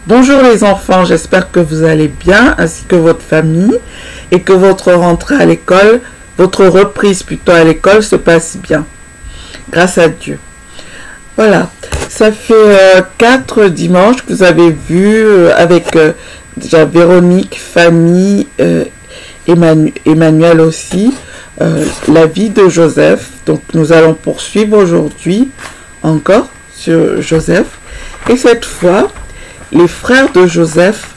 Bonjour les enfants, j'espère que vous allez bien ainsi que votre famille et que votre rentrée à l'école, votre reprise plutôt à l'école se passe bien. Grâce à Dieu. Voilà, ça fait 4 dimanches que vous avez vu avec déjà Véronique, Fanny, Emmanuel aussi, la vie de Joseph. Donc nous allons poursuivre aujourd'hui encore sur Joseph. Et cette fois, les frères de Joseph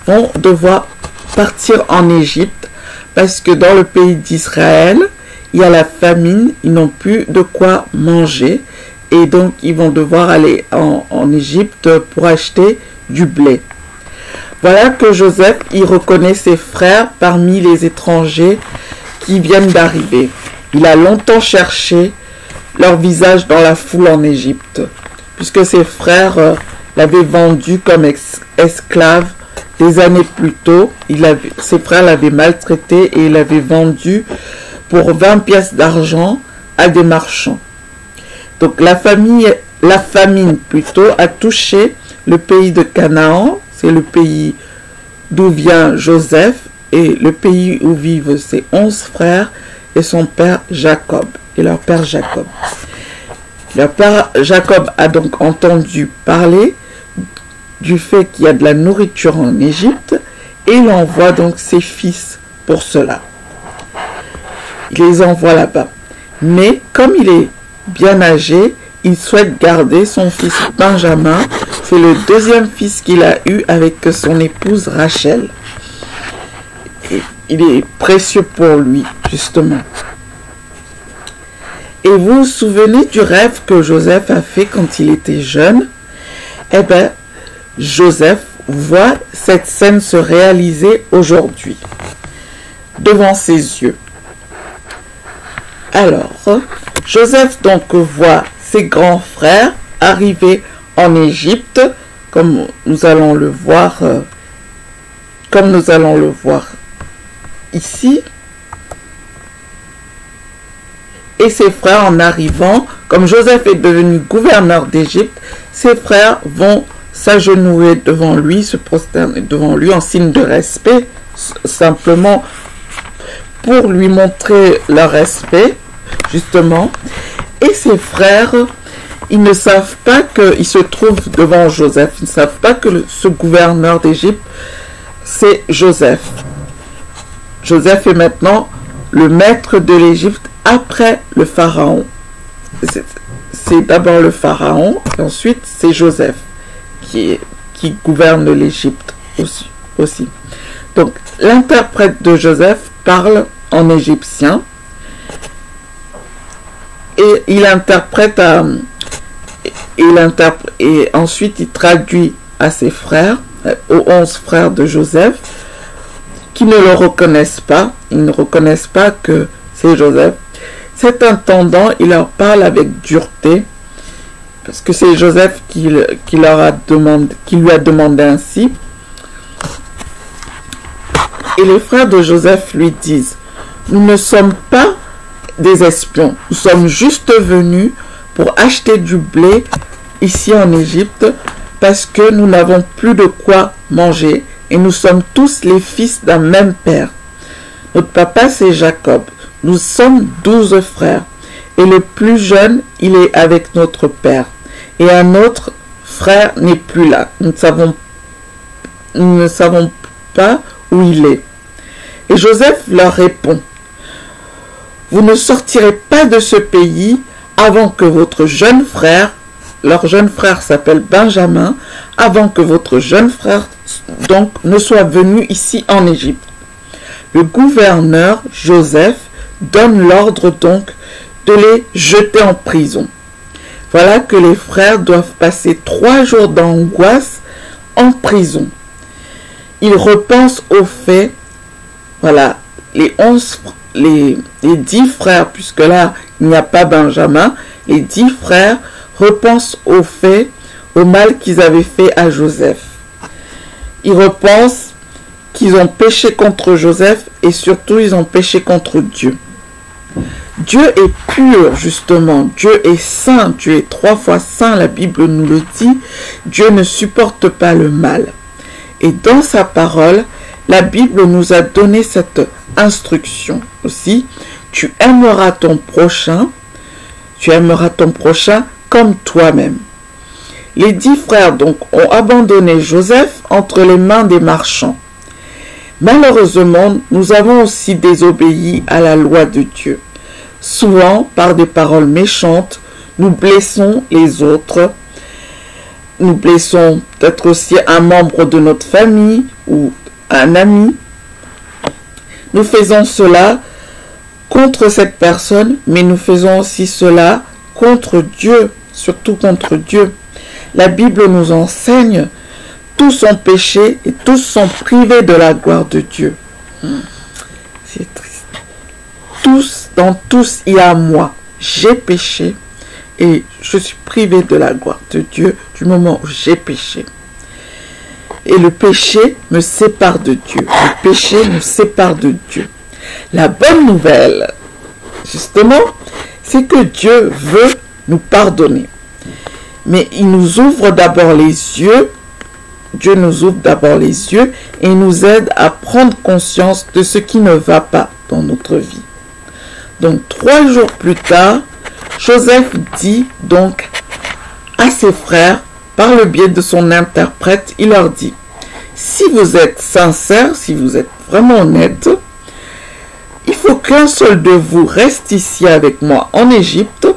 vont devoir partir en Égypte parce que dans le pays d'Israël, il y a la famine, ils n'ont plus de quoi manger et donc ils vont devoir aller en Égypte pour acheter du blé. Voilà que Joseph, il reconnaît ses frères parmi les étrangers qui viennent d'arriver. Il a longtemps cherché leur visage dans la foule en Égypte, puisque ses frères l'avaient vendu comme esclave des années plus tôt. Ses frères l'avaient maltraité et il l'avait vendu pour 20 pièces d'argent à des marchands. Donc la famine plutôt a touché le pays de Canaan, c'est le pays d'où vient Joseph et le pays où vivent ses 11 frères et son père Jacob et leur père Jacob. Leur père Jacob a donc entendu parler du fait qu'il y a de la nourriture en Égypte et il envoie donc ses fils pour cela. Il les envoie là-bas. Mais comme il est bien âgé, il souhaite garder son fils Benjamin. C'est le deuxième fils qu'il a eu avec son épouse Rachel. Et il est précieux pour lui, justement. Et vous vous souvenez du rêve que Joseph a fait quand il était jeune? Eh bien, Joseph voit cette scène se réaliser aujourd'hui, devant ses yeux. Alors, Joseph donc voit ses grands frères arriver en Égypte, comme nous allons le voir ici. Et ses frères en arrivant, comme Joseph est devenu gouverneur d'Égypte, ses frères vont s'agenouiller devant lui, se prosterner devant lui en signe de respect, simplement pour lui montrer leur respect, justement. Et ses frères, ils ne savent pas qu'il se trouve devant Joseph. Ils ne savent pas que ce gouverneur d'Égypte, c'est Joseph. Joseph est maintenant le maître de l'Égypte après le pharaon. C'est d'abord le pharaon, et ensuite c'est Joseph qui gouverne l'Égypte aussi. Donc l'interprète de Joseph parle en égyptien et il interprète et ensuite il traduit à ses frères, aux 11 frères de Joseph, qui ne le reconnaissent pas. Ils ne reconnaissent pas que c'est Joseph. Cet intendant, il leur parle avec dureté, parce que c'est Joseph qui lui a demandé ainsi. Et les frères de Joseph lui disent: nous ne sommes pas des espions, nous sommes juste venus pour acheter du blé ici en Égypte, parce que nous n'avons plus de quoi manger, et nous sommes tous les fils d'un même père. Notre papa, c'est Jacob. Nous sommes 12 frères, et le plus jeune, il est avec notre père, et un autre frère n'est plus là. Nous ne savons pas où il est. Et Joseph leur répond: vous ne sortirez pas de ce pays avant que votre jeune frère, leur jeune frère s'appelle Benjamin, avant que votre jeune frère donc ne soit venu ici en Égypte. Le gouverneur Joseph donne l'ordre donc de les jeter en prison. Voilà que les frères doivent passer 3 jours d'angoisse en prison. Ils repensent au fait, voilà, les 10 frères, puisque là, il n'y a pas Benjamin, les 10 frères repensent au fait, au mal qu'ils avaient fait à Joseph. Ils repensent qu'ils ont péché contre Joseph et surtout ils ont péché contre Dieu. Dieu est pur, justement. Dieu est saint. Dieu est 3 fois saint. La Bible nous le dit. Dieu ne supporte pas le mal. Et dans sa parole, la Bible nous a donné cette instruction aussi. Tu aimeras ton prochain. Tu aimeras ton prochain comme toi-même. Les 10 frères donc ont abandonné Joseph entre les mains des marchands. Malheureusement, nous avons aussi désobéi à la loi de Dieu. Souvent, par des paroles méchantes, nous blessons les autres. Nous blessons peut-être aussi un membre de notre famille ou un ami. Nous faisons cela contre cette personne, mais nous faisons aussi cela contre Dieu, surtout contre Dieu. La Bible nous enseigne: tous sont péchés et tous sont privés de la gloire de Dieu. C'est triste. Dans tous, il y a moi. J'ai péché et je suis privé de la gloire de Dieu du moment où j'ai péché. Et le péché me sépare de Dieu. Le péché nous sépare de Dieu. La bonne nouvelle, justement, c'est que Dieu veut nous pardonner. Mais il nous ouvre d'abord les yeux. Dieu nous ouvre d'abord les yeux et nous aide à prendre conscience de ce qui ne va pas dans notre vie. Donc 3 jours plus tard, Joseph dit donc à ses frères, par le biais de son interprète, il leur dit: si vous êtes sincères, si vous êtes vraiment honnêtes, il faut qu'un seul de vous reste ici avec moi en Égypte,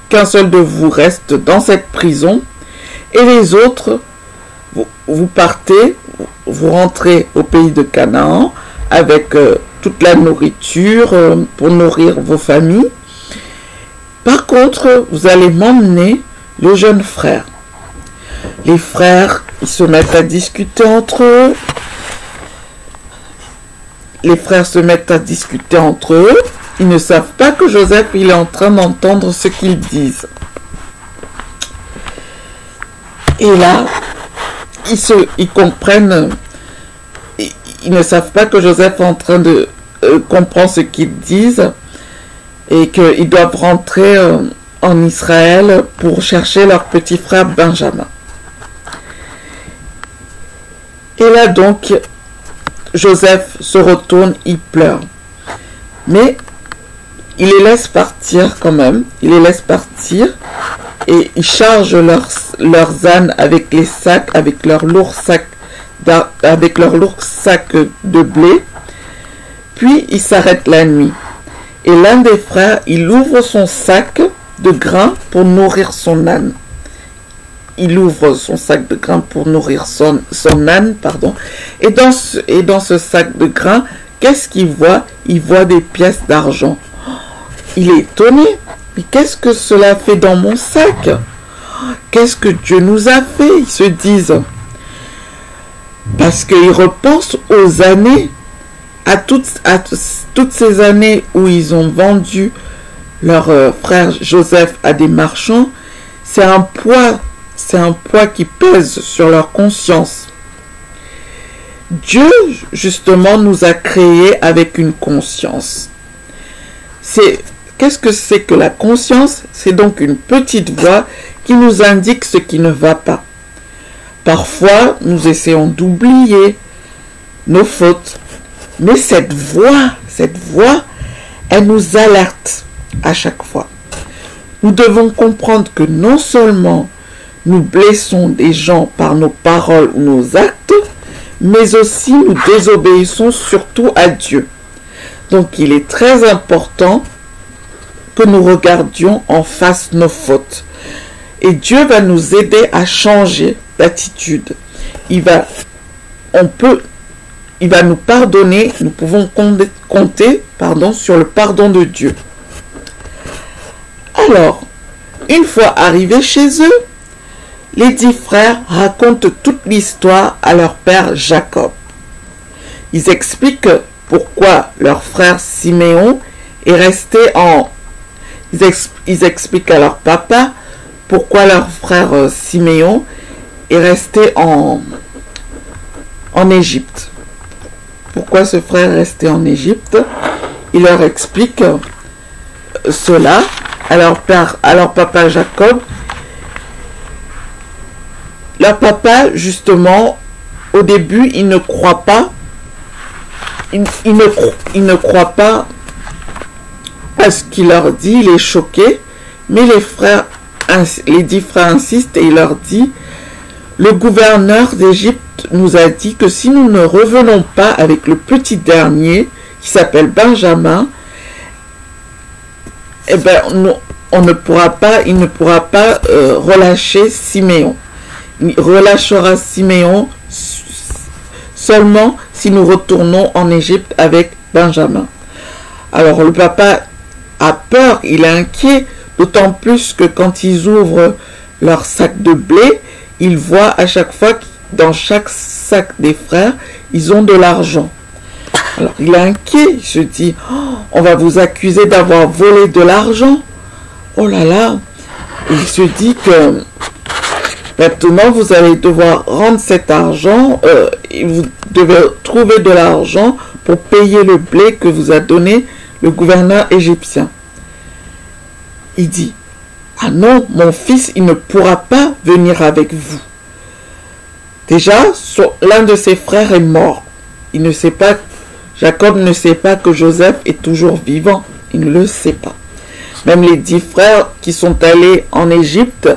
qu'un seul de vous reste dans cette prison, et les autres, vous partez, vous rentrez au pays de Canaan avec toute la nourriture pour nourrir vos familles. Par contre, vous allez m'emmener le jeune frère. Les frères, ils se mettent à discuter entre eux. Les frères se mettent à discuter entre eux. Ils ne savent pas que Joseph, il est en train d'entendre ce qu'ils disent. Et là, ils comprennent, ils ne savent pas que Joseph est en train de comprendre ce qu'ils disent et qu'ils doivent rentrer en Israël pour chercher leur petit frère Benjamin. Et là donc, Joseph se retourne, il pleure. Mais il les laisse partir quand même, il les laisse partir. Et ils chargent leurs ânes avec les sacs, avec leurs lourds sacs de blé. Puis ils s'arrêtent la nuit. Et l'un des frères, il ouvre son sac de grains pour nourrir son âne. Il ouvre son sac de grains pour nourrir son âne, pardon. Et dans ce sac de grains, qu'est-ce qu'il voit? Il voit des pièces d'argent. Il est étonné. Mais qu'est-ce que cela fait dans mon sac? Qu'est-ce que Dieu nous a fait? Ils se disent. Parce qu'ils repensent aux années, à toutes ces années où ils ont vendu leur frère Joseph à des marchands. C'est un poids qui pèse sur leur conscience. Dieu, justement, nous a créés avec une conscience. Qu'est-ce que c'est que la conscience? C'est donc une petite voix qui nous indique ce qui ne va pas. Parfois, nous essayons d'oublier nos fautes. Mais cette voix, elle nous alerte à chaque fois. Nous devons comprendre que non seulement nous blessons des gens par nos paroles ou nos actes, mais aussi nous désobéissons surtout à Dieu. Donc il est très important que nous regardions en face nos fautes. Et Dieu va nous aider à changer d'attitude. Il va nous pardonner. Nous pouvons compter sur le pardon de Dieu. Alors, une fois arrivés chez eux, les 10 frères racontent toute l'histoire à leur père Jacob. Ils expliquent pourquoi leur frère Siméon est resté Ils expliquent à leur papa pourquoi leur frère Siméon est resté en Égypte. Pourquoi ce frère est resté en Égypte? il leur explique cela à leur papa Jacob. Leur papa, justement, au début, il ne croit pas. Il ne croit pas à ce qu'il leur dit. Il est choqué. Mais les 10 frères insistent et il leur dit: le gouverneur d'Égypte nous a dit que si nous ne revenons pas avec le petit dernier, qui s'appelle Benjamin, eh ben, il ne pourra pas relâcher Siméon. Il relâchera Siméon seulement si nous retournons en Égypte avec Benjamin. Alors le papa a peur, il est inquiet, d'autant plus que quand ils ouvrent leur sac de blé, ils voient à chaque fois que dans chaque sac des frères, ils ont de l'argent. Alors il est inquiet, il se dit: oh, on va vous accuser d'avoir volé de l'argent. Oh là là. Et il se dit que maintenant vous allez devoir rendre cet argent, et vous devez trouver de l'argent pour payer le blé que vous a donné le gouverneur égyptien. Il dit: ah non, mon fils, il ne pourra pas venir avec vous. Déjà, l'un de ses frères est mort. Il ne sait pas, Jacob ne sait pas que Joseph est toujours vivant. Il ne le sait pas. Même les 10 frères qui sont allés en Égypte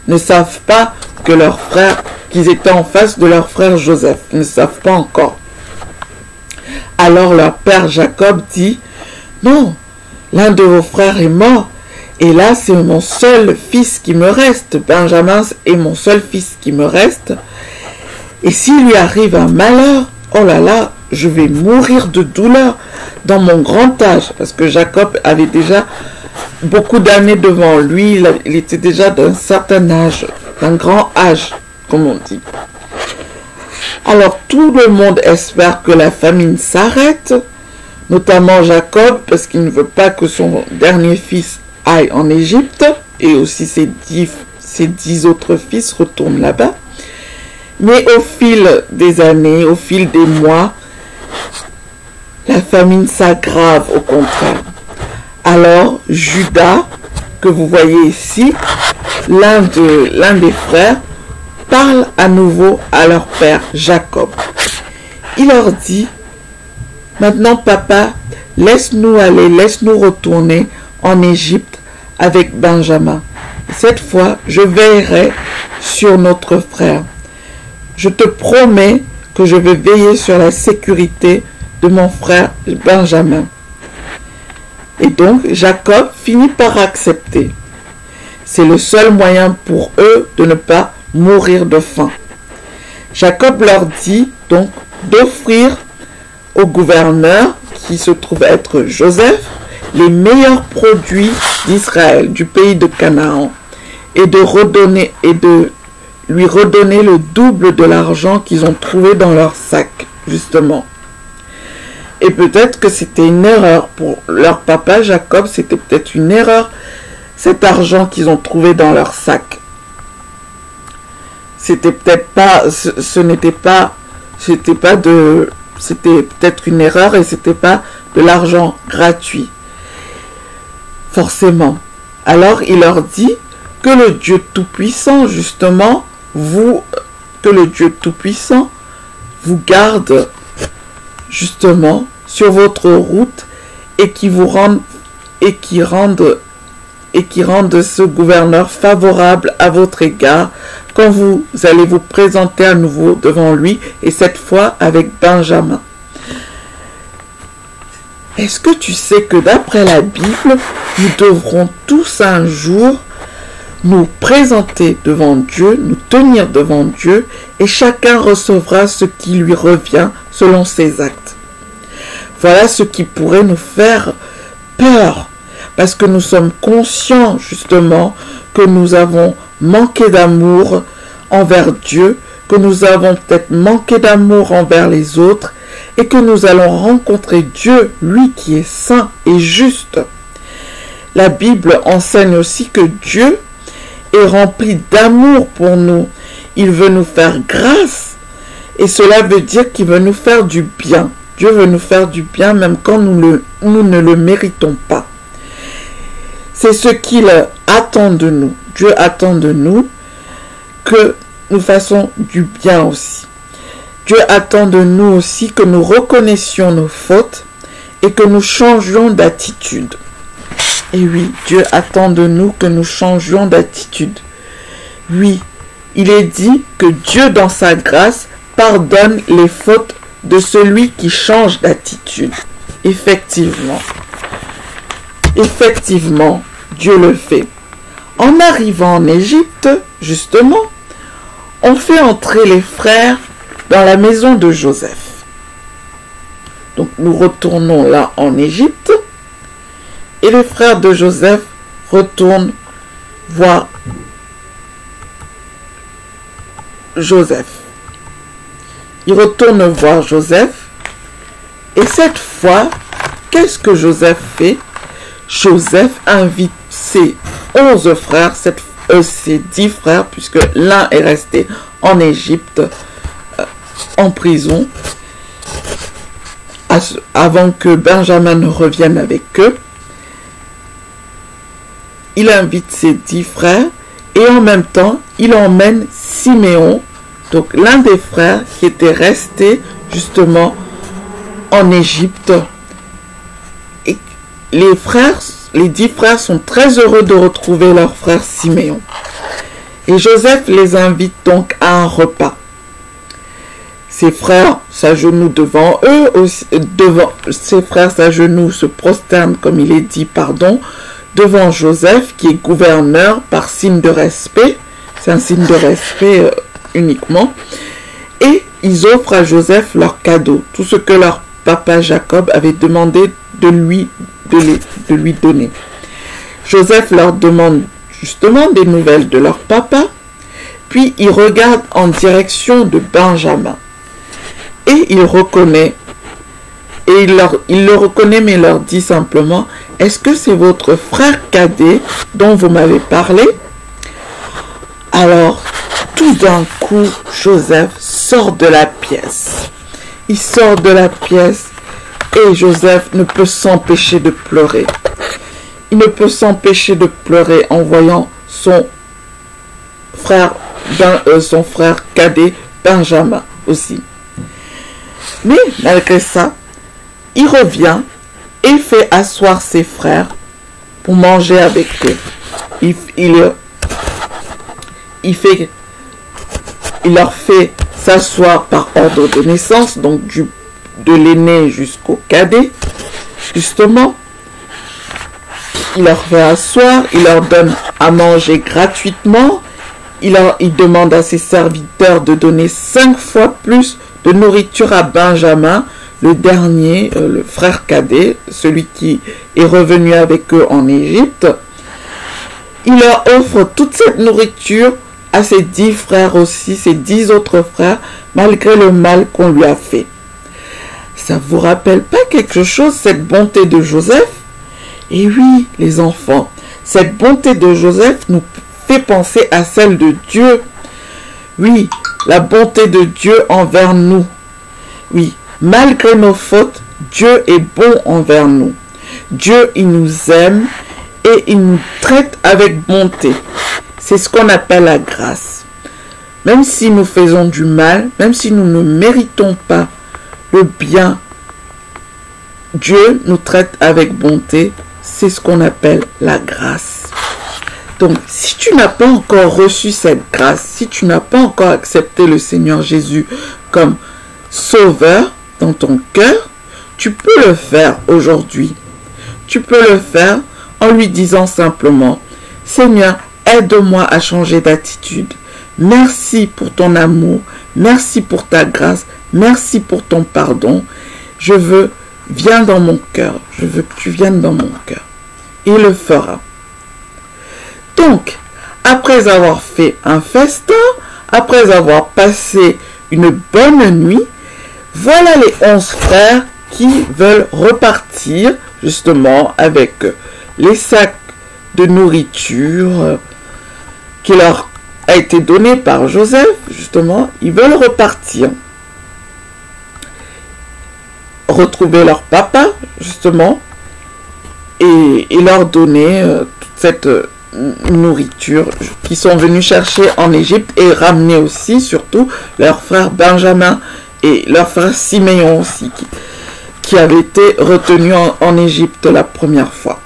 ne savent pas que leurs frères, qu'ils étaient en face de leur frère Joseph. Ils ne savent pas encore. Alors leur père Jacob dit: non, l'un de vos frères est mort. Et là, c'est mon seul fils qui me reste. Benjamin est mon seul fils qui me reste. Et s'il lui arrive un malheur, oh là là, je vais mourir de douleur dans mon grand âge. Parce que Jacob avait déjà beaucoup d'années devant lui. Il était déjà d'un certain âge, d'un grand âge, comme on dit. Alors tout le monde espère que la famine s'arrête, notamment Jacob, parce qu'il ne veut pas que son dernier fils aille en Égypte, et aussi ses 10 autres fils retournent là-bas. Mais au fil des années, au fil des mois, la famine s'aggrave au contraire. Alors Judas, que vous voyez ici, l'un des frères, parle à nouveau à leur père Jacob. Il leur dit: maintenant papa, laisse-nous aller, laisse-nous retourner en Égypte avec Benjamin. Cette fois, je veillerai sur notre frère. Je te promets que je vais veiller sur la sécurité de mon frère Benjamin. Et donc, Jacob finit par accepter. C'est le seul moyen pour eux de ne pas mourir de faim. Jacob leur dit donc d'offrir au gouverneur, qui se trouve être Joseph, les meilleurs produits d'Israël, du pays de Canaan, et de lui redonner le double de l'argent qu'ils ont trouvé dans leur sac, justement. Et peut-être que c'était une erreur pour leur papa Jacob, c'était peut-être une erreur, cet argent qu'ils ont trouvé dans leur sac. C'était peut-être pas, c'était peut-être une erreur et c'était pas de l'argent gratuit. Forcément. Alors il leur dit que le Dieu Tout-Puissant, justement, que le Dieu Tout-Puissant vous garde justement sur votre route et qui rende ce gouverneur favorable à votre égard quand vous allez vous présenter à nouveau devant lui, et cette fois avec Benjamin. Est-ce que tu sais que d'après la Bible, nous devrons tous un jour nous présenter devant Dieu, nous tenir devant Dieu, et chacun recevra ce qui lui revient selon ses actes. Voilà ce qui pourrait nous faire peur, parce que nous sommes conscients justement que nous avons manqué d'amour envers Dieu, que nous avons peut-être manqué d'amour envers les autres, et que nous allons rencontrer Dieu, lui qui est saint et juste. La Bible enseigne aussi que Dieu est rempli d'amour pour nous. Il veut nous faire grâce, et cela veut dire qu'il veut nous faire du bien. Dieu veut nous faire du bien même quand nous ne le méritons pas. C'est ce qu'il attend de nous. Dieu attend de nous que nous fassions du bien aussi. Dieu attend de nous aussi que nous reconnaissions nos fautes et que nous changions d'attitude. Et oui, Dieu attend de nous que nous changions d'attitude. Oui, il est dit que Dieu, dans sa grâce, pardonne les fautes de celui qui change d'attitude. Effectivement. Effectivement, Dieu le fait. En arrivant en Égypte, justement, on fait entrer les frères dans la maison de Joseph. Donc nous retournons là en Égypte et les frères de Joseph retournent voir Joseph. Ils retournent voir Joseph et cette fois, qu'est-ce que Joseph fait? Joseph invite ses 11 frères, ses 10 frères, puisque l'un est resté en Égypte, en prison, avant que Benjamin ne revienne avec eux. Il invite ses 10 frères et en même temps, il emmène Siméon, donc l'un des frères qui était resté justement en Égypte. Et les 10 frères sont très heureux de retrouver leur frère Siméon. Et Joseph les invite donc à un repas. Ses frères s'agenouillent devant eux, ses frères s'agenouillent, se prosternent, comme il est dit, devant Joseph, qui est gouverneur, par signe de respect. C'est un signe de respect uniquement. Et ils offrent à Joseph leurs cadeaux, tout ce que leur papa Jacob avait demandé de lui donner. Joseph leur demande justement des nouvelles de leur papa, puis il regarde en direction de Benjamin. Et il reconnaît, et il le reconnaît, mais leur dit simplement, « Est-ce que c'est votre frère cadet dont vous m'avez parlé ?» Alors, tout d'un coup, Joseph sort de la pièce. Il sort de la pièce et Joseph ne peut s'empêcher de pleurer. Il ne peut s'empêcher de pleurer en voyant son frère cadet Benjamin aussi. Mais malgré ça, il revient et fait asseoir ses frères pour manger avec eux. Il leur fait s'asseoir par ordre de naissance, donc de l'aîné jusqu'au cadet, justement. Il leur fait asseoir, il leur donne à manger gratuitement, il demande à ses serviteurs de donner 5 fois plus de nourriture à Benjamin, le dernier, le frère cadet, celui qui est revenu avec eux en Égypte. Il leur offre toute cette nourriture à ses 10 frères aussi, ses 10 autres frères, malgré le mal qu'on lui a fait. Ça vous rappelle pas quelque chose, cette bonté de Joseph? Et oui, les enfants, cette bonté de Joseph nous fait penser à celle de Dieu. Oui, la bonté de Dieu envers nous. Oui, malgré nos fautes, Dieu est bon envers nous. Dieu, il nous aime et il nous traite avec bonté. C'est ce qu'on appelle la grâce. Même si nous faisons du mal, même si nous ne méritons pas le bien, Dieu nous traite avec bonté. C'est ce qu'on appelle la grâce. Donc, si tu n'as pas encore reçu cette grâce, si tu n'as pas encore accepté le Seigneur Jésus comme Sauveur dans ton cœur, tu peux le faire aujourd'hui. Tu peux le faire en lui disant simplement, « Seigneur, aide-moi à changer d'attitude. Merci pour ton amour, merci pour ta grâce, merci pour ton pardon. Viens dans mon cœur, je veux que tu viennes dans mon cœur. » Il le fera. Donc, après avoir fait un festin, après avoir passé une bonne nuit, voilà les 11 frères qui veulent repartir justement avec les sacs de nourriture qui leur a été donné par Joseph, justement, ils veulent repartir. retrouver leur papa, justement, et leur donner toute cette nourriture qu'ils sont venus chercher en Égypte, et ramener aussi, surtout, leur frère Benjamin et leur frère Siméon aussi, qui avait été retenu en Égypte la première fois.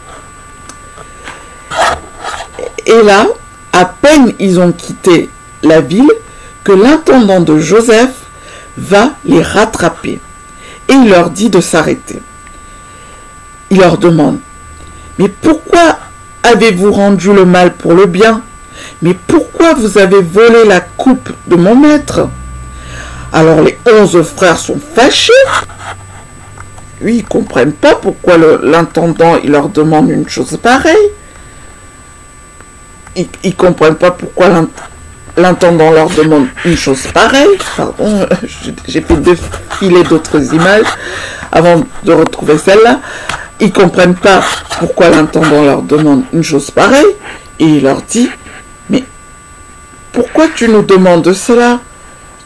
Et là, à peine ils ont quitté la ville, que l'intendant de Joseph va les rattraper. Et il leur dit de s'arrêter. Il leur demande, « Mais pourquoi avez-vous rendu le mal pour le bien? Mais pourquoi vous avez volé la coupe de mon maître ?» Alors les 11 frères sont fâchés. Oui, ils ne comprennent pas pourquoi l'intendant il leur demande une chose pareille. Ils ne comprennent pas pourquoi l'intendant leur demande une chose pareille. Pardon, j'ai fait défiler d'autres images avant de retrouver celle-là. Ils ne comprennent pas pourquoi l'intendant leur demande une chose pareille. Et il leur dit, mais pourquoi tu nous demandes cela?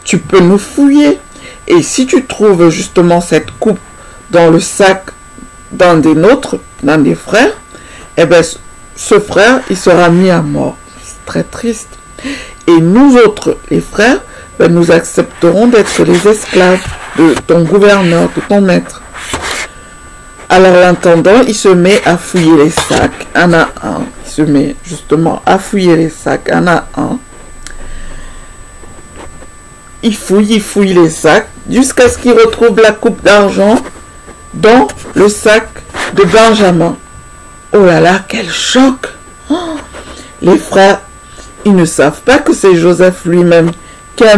Tu peux nous fouiller. Et si tu trouves justement cette coupe dans le sac d'un des nôtres, d'un des frères, eh bien, ce frère, il sera mis à mort. C'est très triste. Et nous autres, les frères, ben, nous accepterons d'être les esclaves de ton gouverneur, de ton maître. Alors l'intendant, il se met à fouiller les sacs, un à un. Il se met justement à fouiller les sacs, un à un. Il fouille les sacs, jusqu'à ce qu'il retrouve la coupe d'argent dans le sac de Benjamin. Oh là là, quel choc! Oh, les frères, ils ne savent pas que c'est Joseph lui-même qui a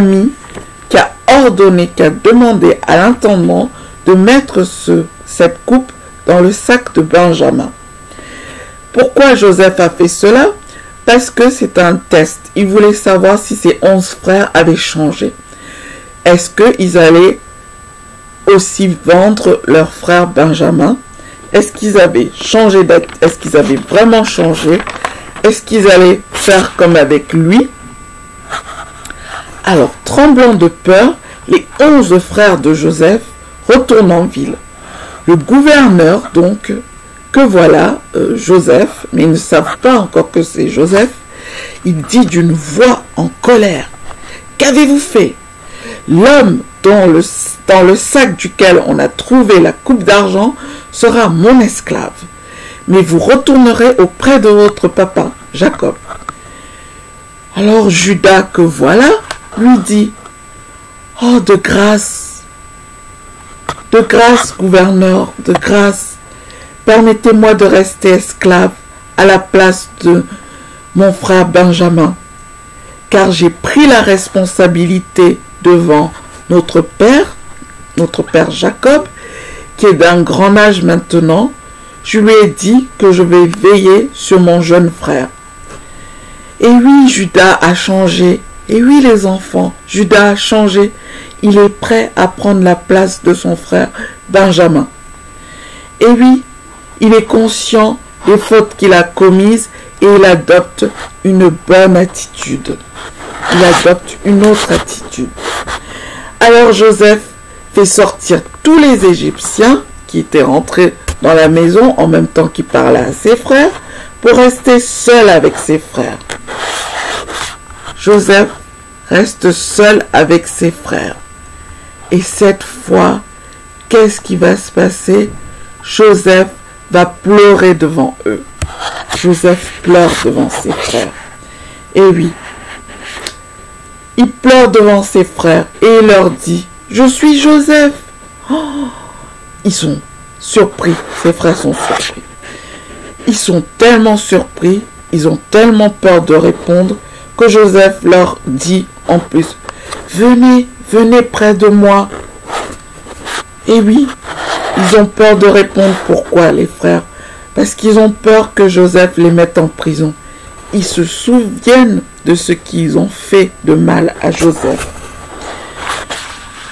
ordonné, qui a demandé à l'intendant de mettre cette coupe dans le sac de Benjamin. Pourquoi Joseph a fait cela? Parce que c'est un test. Il voulait savoir si ses 11 frères avaient changé. Est-ce qu'ils allaient aussi vendre leur frère Benjamin? Est-ce qu'ils avaient changé d'être? Est-ce qu'ils avaient vraiment changé? Est-ce qu'ils allaient faire comme avec lui? Alors, tremblant de peur, les 11 frères de Joseph retournent en ville. Le gouverneur, donc, que voilà, Joseph, mais ils ne savent pas encore que c'est Joseph, il dit d'une voix en colère, « Qu'avez-vous fait? L'homme dans le sac duquel on a trouvé la coupe d'argent sera mon esclave. Mais vous retournerez auprès de votre papa, Jacob. » Alors Judas, que voilà, lui dit, « Oh, de grâce, gouverneur, de grâce, permettez-moi de rester esclave à la place de mon frère Benjamin, car j'ai pris la responsabilité devant notre père Jacob, qui est d'un grand âge maintenant. Je lui ai dit que je vais veiller sur mon jeune frère. » Et oui, Judas a changé. Et oui, les enfants, Judas a changé. Il est prêt à prendre la place de son frère Benjamin. Et oui, il est conscient des fautes qu'il a commises et il adopte une bonne attitude. Il adopte une autre attitude. Alors Joseph fait sortir tous les Égyptiens qui étaient rentrés dans la maison en même temps qu'il parlait à ses frères pour rester seul avec ses frères. Joseph reste seul avec ses frères. Et cette fois, qu'est-ce qui va se passer? Joseph va pleurer devant eux. Joseph pleure devant ses frères. Et oui, il pleure devant ses frères et il leur dit, « Je suis Joseph. » Oh, ils sont surpris, ses frères sont surpris. Ils sont tellement surpris, ils ont tellement peur de répondre que Joseph leur dit en plus, « Venez, venez près de moi. » Et oui, ils ont peur de répondre. Pourquoi, les frères? Parce qu'ils ont peur que Joseph les mette en prison. Ils se souviennent de ce qu'ils ont fait de mal à Joseph.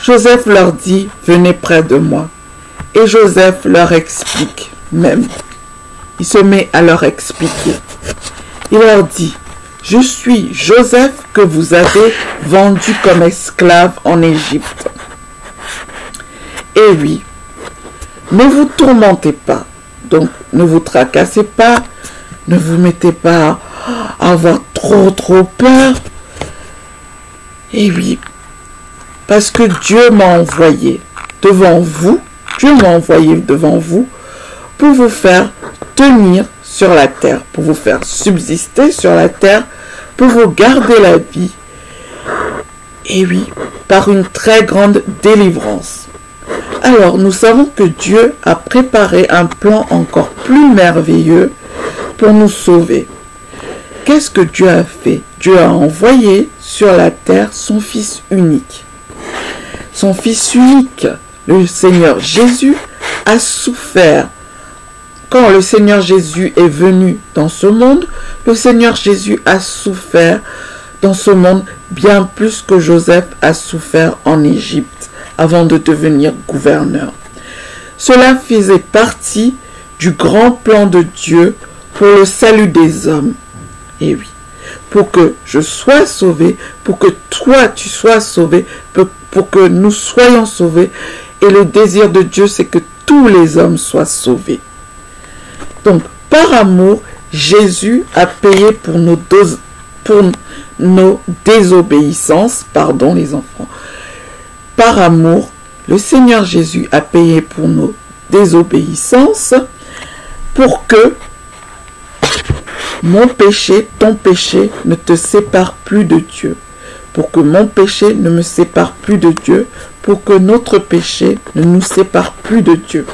Joseph leur dit, « Venez près de moi. » Et Joseph leur explique même. Il se met à leur expliquer. Il leur dit, « Je suis Joseph que vous avez vendu comme esclave en Égypte. » Et oui, Ne vous tourmentez pas. Donc, ne vous tracassez pas. Ne vous mettez pas à avoir trop peur. Et oui, parce que Dieu m'a envoyé devant vous. Dieu m'a envoyé devant vous pour vous faire tenir sur la terre, pour vous faire subsister sur la terre, pour vous garder la vie. Et oui, par une très grande délivrance. Alors, nous savons que Dieu a préparé un plan encore plus merveilleux pour nous sauver. Qu'est-ce que Dieu a fait? Dieu a envoyé sur la terre son Fils unique. Son Fils unique, le Seigneur Jésus, a souffert. Quand le Seigneur Jésus est venu dans ce monde, le Seigneur Jésus a souffert dans ce monde bien plus que Joseph a souffert en Égypte avant de devenir gouverneur. Cela faisait partie du grand plan de Dieu pour le salut des hommes. Et oui, pour que je sois sauvé, pour que toi tu sois sauvé, pour que nous soyons sauvés. Et le désir de Dieu, c'est que tous les hommes soient sauvés. Donc, par amour, Jésus a payé pour nos désobéissances, pardon les enfants. Par amour, le Seigneur Jésus a payé pour nos désobéissances, pour que mon péché, ton péché, ne te sépare plus de Dieu. Pour que mon péché ne me sépare plus de Dieu, pour que notre péché ne nous sépare plus de Dieu.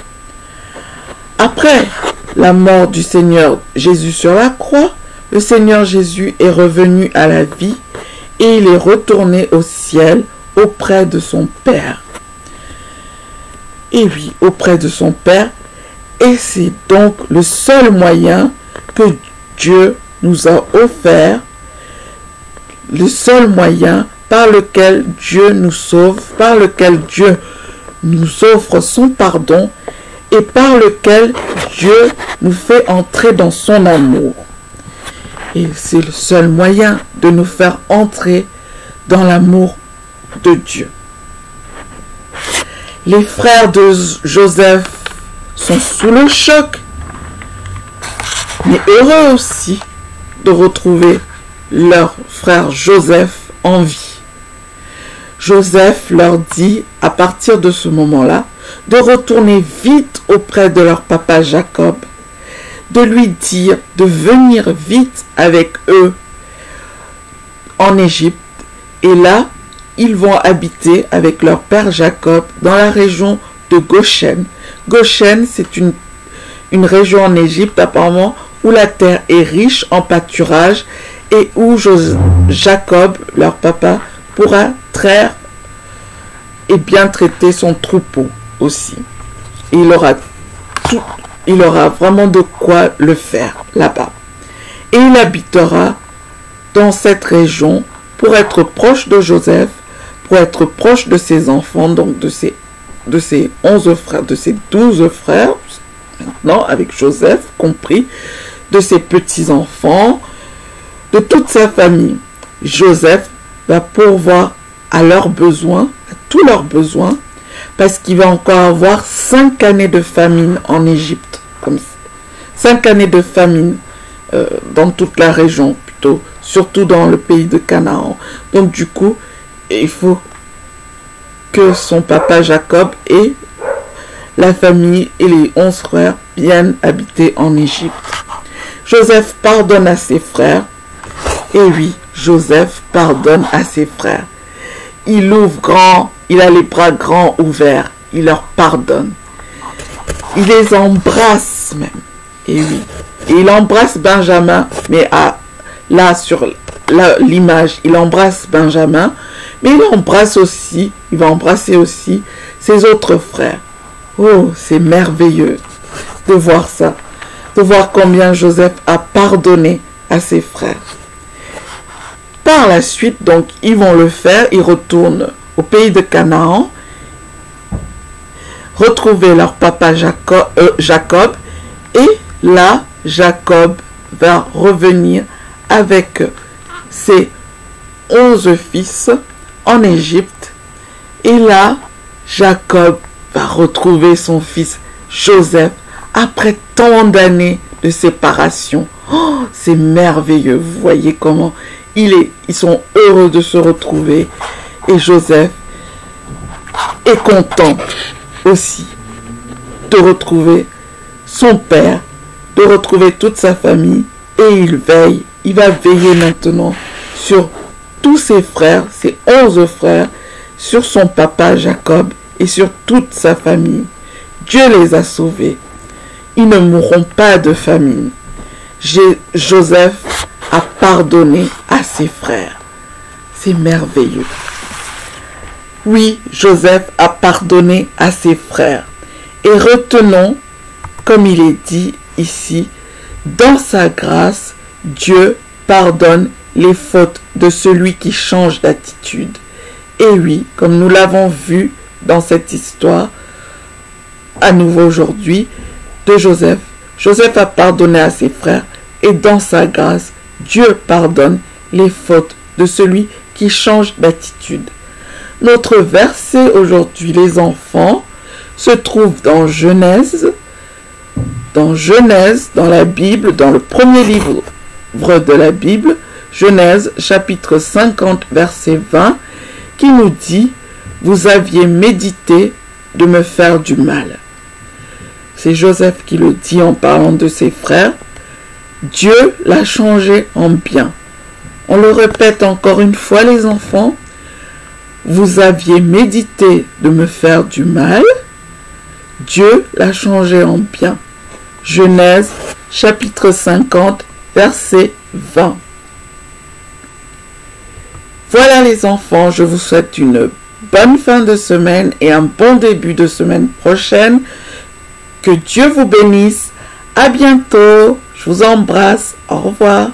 Après la mort du Seigneur Jésus sur la croix, le Seigneur Jésus est revenu à la vie et il est retourné au ciel auprès de son Père. Et oui, auprès de son Père. Et c'est donc le seul moyen que Dieu nous a offert, le seul moyen par lequel Dieu nous sauve, par lequel Dieu nous offre son pardon et par lequel Dieu nous fait entrer dans son amour. Et c'est le seul moyen de nous faire entrer dans l'amour de Dieu. Les frères de Joseph sont sous le choc, mais heureux aussi de retrouver leur frère Joseph en vie. Joseph leur dit, à partir de ce moment-là, de retourner vite auprès de leur papa Jacob, de lui dire de venir vite avec eux en Égypte. Et là, ils vont habiter avec leur père Jacob dans la région de Goshen. Goshen, c'est une région en Égypte apparemment où la terre est riche en pâturage et où Jacob, leur papa, pourra traire et bien traiter son troupeau aussi. Et il aura vraiment de quoi le faire là-bas. Et il habitera dans cette région pour être proche de Joseph, pour être proche de ses enfants, donc de ses 11 frères, de ses 12 frères, maintenant avec Joseph compris, de ses petits-enfants, de toute sa famille. Joseph va pourvoir à leurs besoins, à tous leurs besoins, parce qu'il va encore avoir 5 années de famine en Égypte, comme 5 années de famine dans toute la région, plutôt, surtout dans le pays de Canaan. Donc du coup, il faut que son papa Jacob et la famille et les 11 frères viennent habiter en Égypte. Joseph pardonne à ses frères. Et oui, Joseph pardonne à ses frères. Il ouvre grand, il a les bras grands ouverts. Il leur pardonne. Il les embrasse même. Et oui. Et il embrasse Benjamin, mais là sur l'image, il embrasse Benjamin, mais il va embrasser aussi ses autres frères. Oh, c'est merveilleux de voir ça, de voir combien Joseph a pardonné à ses frères. Par la suite, donc, ils vont le faire, ils retournent au pays de Canaan, retrouver leur papa Jacob, et là, Jacob va revenir avec ses 11 fils en Égypte. Et là, Jacob va retrouver son fils Joseph, après tant d'années de séparation. Oh, c'est merveilleux. Vous voyez comment ils sont heureux de se retrouver. Et Joseph est content aussi de retrouver son père, de retrouver toute sa famille. Et il va veiller maintenant sur tous ses frères, ses 11 frères, sur son papa Jacob et sur toute sa famille. Dieu les a sauvés. Ils ne mourront pas de famine. Joseph a pardonné à ses frères. C'est merveilleux. Oui, Joseph a pardonné à ses frères. Et retenons, comme il est dit ici, dans sa grâce, Dieu pardonne les fautes de celui qui change d'attitude. Et oui, comme nous l'avons vu dans cette histoire, à nouveau aujourd'hui, de Joseph, Joseph a pardonné à ses frères et dans sa grâce, Dieu pardonne les fautes de celui qui change d'attitude. Notre verset aujourd'hui, les enfants, se trouve dans Genèse, dans la Bible, dans le premier livre de la Bible, Genèse chapitre 50 verset 20, qui nous dit « Vous aviez médité de me faire du mal ». C'est Joseph qui le dit en parlant de ses frères. Dieu l'a changé en bien. On le répète encore une fois, les enfants. Vous aviez médité de me faire du mal. Dieu l'a changé en bien. Genèse chapitre 50 verset 20. Voilà les enfants, je vous souhaite une bonne fin de semaine et un bon début de semaine prochaine. Que Dieu vous bénisse. À bientôt. Je vous embrasse. Au revoir.